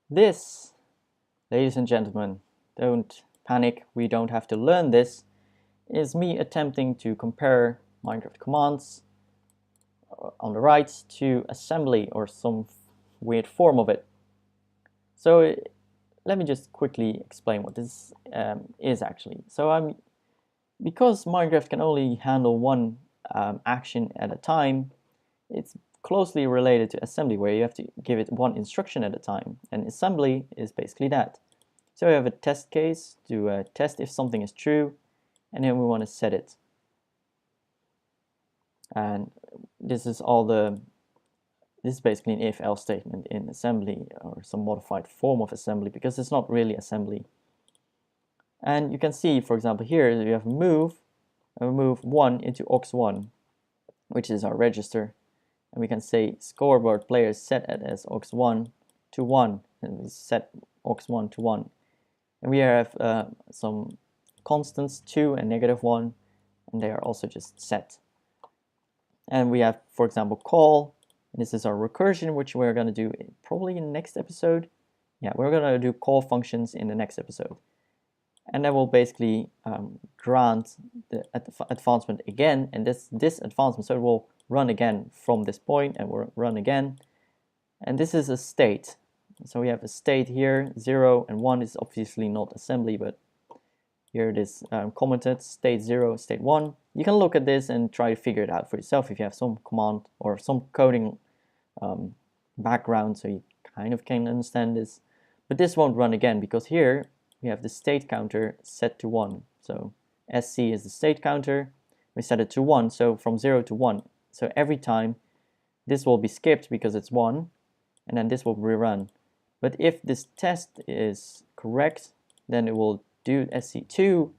This, ladies and gentlemen, don't panic, we don't have to learn this, is me attempting to compare Minecraft commands on the right to assembly or some weird form of it. So let me just quickly explain what this is actually. So because Minecraft can only handle one action at a time, it's closely related to assembly, where you have to give it one instruction at a time, and assembly is basically that. So we have a test case to test if something is true, and then we want to set it. And this is basically an if-else statement in assembly, or some modified form of assembly, because it's not really assembly. And you can see, for example, here you have move, and we move 1 into aux1, which is our register. And we can say scoreboard players set it as aux1 to 1, and we set aux1 to 1. And we have some constants, 2 and -1, and they are also just set. And we have, for example, call, and this is our recursion, which we're going to do probably in the next episode. Yeah, we're going to do call functions in the next episode. And then we'll basically grant the advancement again, and this advancement, so it will run again from this point, and we'll run again. And this is a state. So we have a state here, 0 and 1 is obviously not assembly, but here it is commented, state 0, state 1. You can look at this and try to figure it out for yourself if you have some command or some coding background, so you kind of can understand this. But this won't run again, because here we have the state counter set to 1. So SC is the state counter, we set it to 1, so from 0 to 1. So every time this will be skipped because it's 1, and then this will rerun. But if this test is correct, then it will do SC2,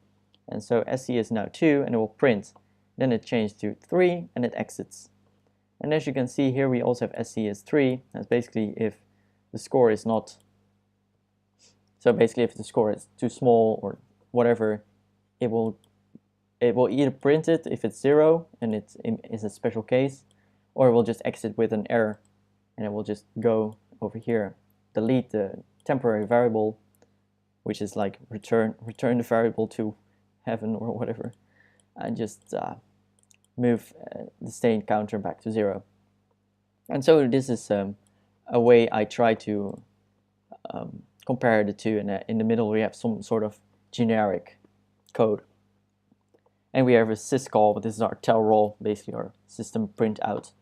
and so SC is now 2, and it will print. Then it changed to 3, and it exits. And as you can see here, we also have SC as 3. That's basically if the score is not, so basically if the score is too small or whatever, it will either print it if it's 0 and it is a special case, or it will just exit with an error, and it will just go over here, delete the temporary variable, which is like return the variable to heaven or whatever, and just move the state counter back to 0. And so this is a way I try to compare the two, and in the middle we have some sort of generic code. And we have a syscall, but this is our tell roll, basically our system print out,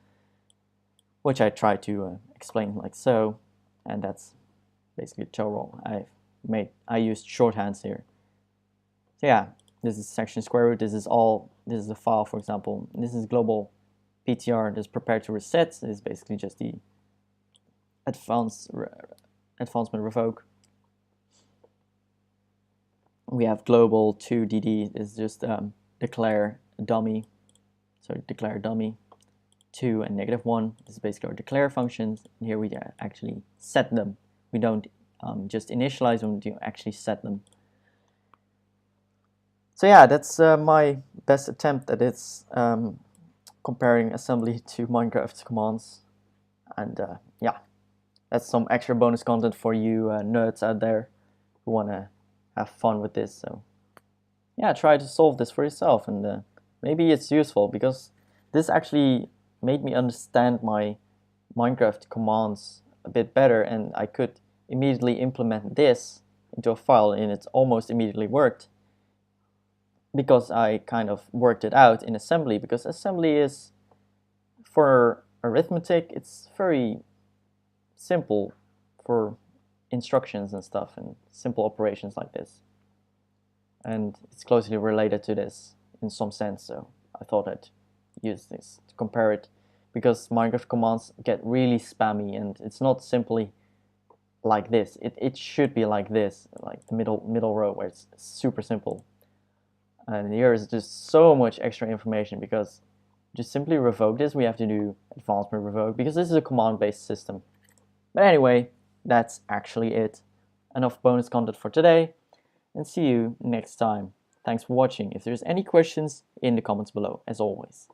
which I try to explain like so, and that's basically tell roll. I used shorthands here. So yeah, this is section square root. This is the file, for example. This is global PTR. This prepare to reset. This is basically just the advancement revoke. We have global 2dd. This is just declare dummy. So declare dummy 2 and -1. This is basically our declare functions. And here we actually set them. We don't just initialize them, you actually set them. So yeah, that's my best attempt at this, comparing assembly to Minecraft commands. And yeah, that's some extra bonus content for you nerds out there who want to have fun with this. So yeah, try to solve this for yourself, and maybe it's useful, because this actually made me understand my Minecraft commands a bit better, and I could immediately implement this into a file, and it almost immediately worked because I kind of worked it out in assembly, because assembly is, for arithmetic, it's very simple for instructions and stuff and simple operations like this, and it's closely related to this in some sense, so I thought I'd use this to compare it, because Minecraft commands get really spammy, and it's not simply like this. It should be like this, like the middle row, where it's super simple. And here is just so much extra information, because just simply revoke this, we have to do advancement revoke, because this is a command-based system. But anyway, that's actually it. Enough bonus content for today, and see you next time. Thanks for watching. If there's any questions, in the comments below, as always.